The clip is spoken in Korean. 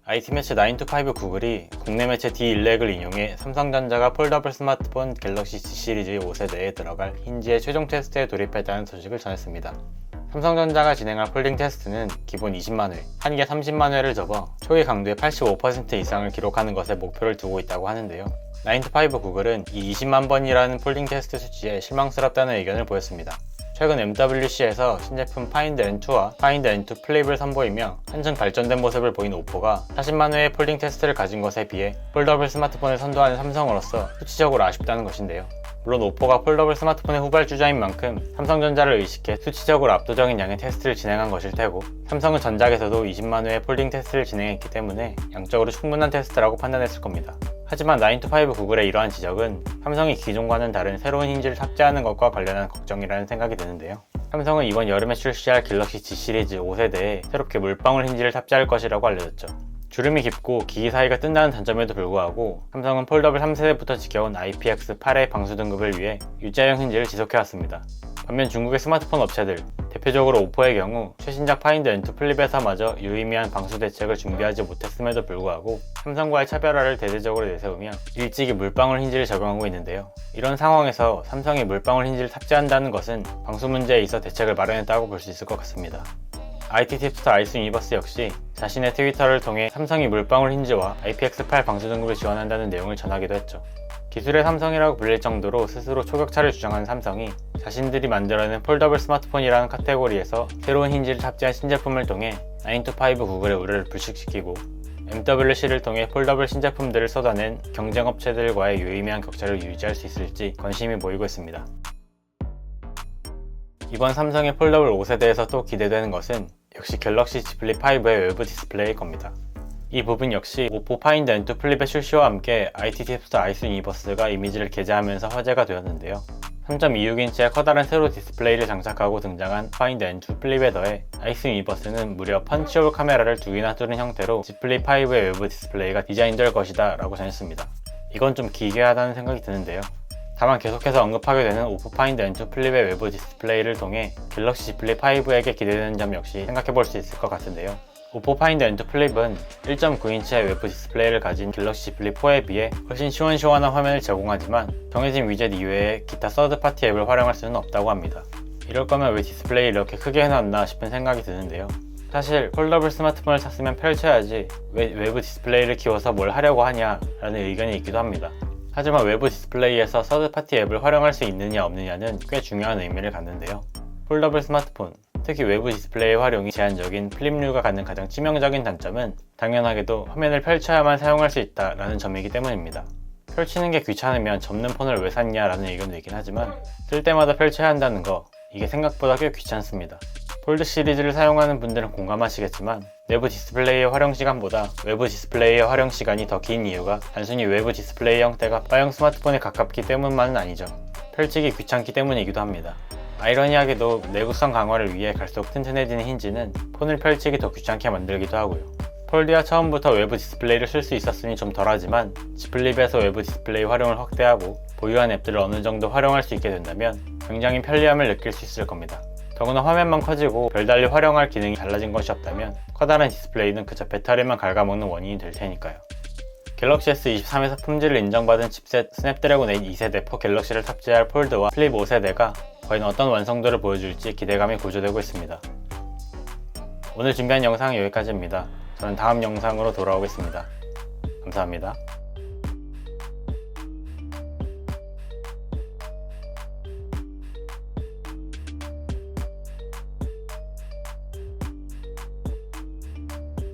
IT 매체 9to5 구글이 국내 매체 D-일렉을 인용해 삼성전자가 폴더블 스마트폰 갤럭시 G 시리즈 5세대에 들어갈 힌지의 최종 테스트에 돌입했다는 소식을 전했습니다. 삼성전자가 진행할 폴딩 테스트는 기본 20만회, 한개 30만회를 접어 초기 강도의 85% 이상을 기록하는 것에 목표를 두고 있다고 하는데요. 9to5 구글은 이 20만 번이라는 폴딩 테스트 수치에 실망스럽다는 의견을 보였습니다. 최근 MWC에서 신제품 파인드 N2와 파인드 N2 플립을 선보이며 한층 발전된 모습을 보인 오포가 40만 회의 폴딩 테스트를 가진 것에 비해 폴더블 스마트폰을 선도하는 삼성으로서 수치적으로 아쉽다는 것인데요. 물론 오포가 폴더블 스마트폰의 후발주자인 만큼 삼성전자를 의식해 수치적으로 압도적인 양의 테스트를 진행한 것일 테고, 삼성은 전작에서도 20만 회의 폴딩 테스트를 진행했기 때문에 양적으로 충분한 테스트라고 판단했을 겁니다. 하지만 9to5 구글의 이러한 지적은 삼성이 기존과는 다른 새로운 힌지를 탑재하는 것과 관련한 걱정이라는 생각이 드는데요. 삼성은 이번 여름에 출시할 갤럭시 G 시리즈 5세대에 새롭게 물방울 힌지를 탑재할 것이라고 알려졌죠. 주름이 깊고 기기 사이가 뜬다는 단점에도 불구하고 삼성은 폴더블 3세대부터 지켜온 IPX8의 방수 등급을 위해 U자형 힌지를 지속해왔습니다. 반면 중국의 스마트폰 업체들, 대표적으로 오포의 경우 최신작 파인드 N2 플립에서마저 유의미한 방수 대책을 준비하지 못했음에도 불구하고 삼성과의 차별화를 대대적으로 내세우며 일찍이 물방울 힌지를 적용하고 있는데요. 이런 상황에서 삼성이 물방울 힌지를 탑재한다는 것은 방수 문제에 있어 대책을 마련했다고 볼 수 있을 것 같습니다. IT 팁스터 아이스 유니버스 역시 자신의 트위터를 통해 삼성이 물방울 힌지와 IPX8 방수 등급을 지원한다는 내용을 전하기도 했죠. 기술의 삼성이라고 불릴 정도로 스스로 초격차를 주장하는 삼성이 자신들이 만들어낸 폴더블 스마트폰이라는 카테고리에서 새로운 힌지를 탑재한 신제품을 통해 9to5 구글의 우려를 불식시키고 MWC를 통해 폴더블 신제품들을 쏟아낸 경쟁업체들과의 유의미한 격차를 유지할 수 있을지 관심이 모이고 있습니다. 이번 삼성의 폴더블 5세대에서 또 기대되는 것은 역시 갤럭시 Z 플립 5의 외부 디스플레이일 겁니다. 이 부분 역시 오포 파인드 N2 플립의 출시와 함께 IT 팁스터 아이스 유니버스가 이미지를 게재하면서 화제가 되었는데요. 3.26인치의 커다란 세로 디스플레이를 장착하고 등장한 파인드 N2 플립에 더해 아이스 유니버스는 무려 펀치홀 카메라를 두 개나 뚫은 형태로 Z 플립 5의 외부 디스플레이가 디자인될 것이다 라고 전했습니다. 이건 좀 기괴하다는 생각이 드는데요. 다만 계속해서 언급하게 되는 오포 파인드 N2 플립의 외부 디스플레이를 통해 갤럭시 Z 플립 5에게 기대되는 점 역시 생각해볼 수 있을 것 같은데요. 오포 파인드 N2 플립은 1.9인치의 외부 디스플레이를 가진 갤럭시 Z 플립 4에 비해 훨씬 시원시원한 화면을 제공하지만 정해진 위젯 이외에 기타 서드파티 앱을 활용할 수는 없다고 합니다. 이럴 거면 왜 디스플레이를 이렇게 크게 해놨나 싶은 생각이 드는데요. 사실 폴더블 스마트폰을 샀으면 펼쳐야지 왜 외부 디스플레이를 키워서 뭘 하려고 하냐 라는 의견이 있기도 합니다. 하지만 외부 디스플레이에서 서드파티 앱을 활용할 수 있느냐 없느냐는 꽤 중요한 의미를 갖는데요. 폴더블 스마트폰, 특히 외부 디스플레이 활용이 제한적인 플립류가 갖는 가장 치명적인 단점은 당연하게도 화면을 펼쳐야만 사용할 수 있다라는 점이기 때문입니다. 펼치는 게 귀찮으면 접는 폰을 왜 샀냐라는 의견도 있긴 하지만 쓸 때마다 펼쳐야 한다는 거, 이게 생각보다 꽤 귀찮습니다. 폴드 시리즈를 사용하는 분들은 공감하시겠지만 내부 디스플레이의 활용 시간보다 외부 디스플레이의 활용 시간이 더 긴 이유가 단순히 외부 디스플레이 형태가 바형 스마트폰에 가깝기 때문만은 아니죠. 펼치기 귀찮기 때문이기도 합니다. 아이러니하게도 내구성 강화를 위해 갈수록 튼튼해지는 힌지는 폰을 펼치기 더 귀찮게 만들기도 하고요. 폴드야 처음부터 외부 디스플레이를 쓸 수 있었으니 좀 덜하지만 Z 플립에서 외부 디스플레이 활용을 확대하고 보유한 앱들을 어느 정도 활용할 수 있게 된다면 굉장히 편리함을 느낄 수 있을 겁니다. 더구나 화면만 커지고 별달리 활용할 기능이 달라진 것이 없다면 커다란 디스플레이는 그저 배터리만 갉아먹는 원인이 될 테니까요. 갤럭시 S23에서 품질을 인정받은 칩셋 스냅드래곤 8 2세대 4 갤럭시를 탑재할 폴드와 플립 5세대가 과연 어떤 완성도를 보여줄지 기대감이 고조되고 있습니다. 오늘 준비한 영상은 여기까지입니다. 저는 다음 영상으로 돌아오겠습니다. 감사합니다.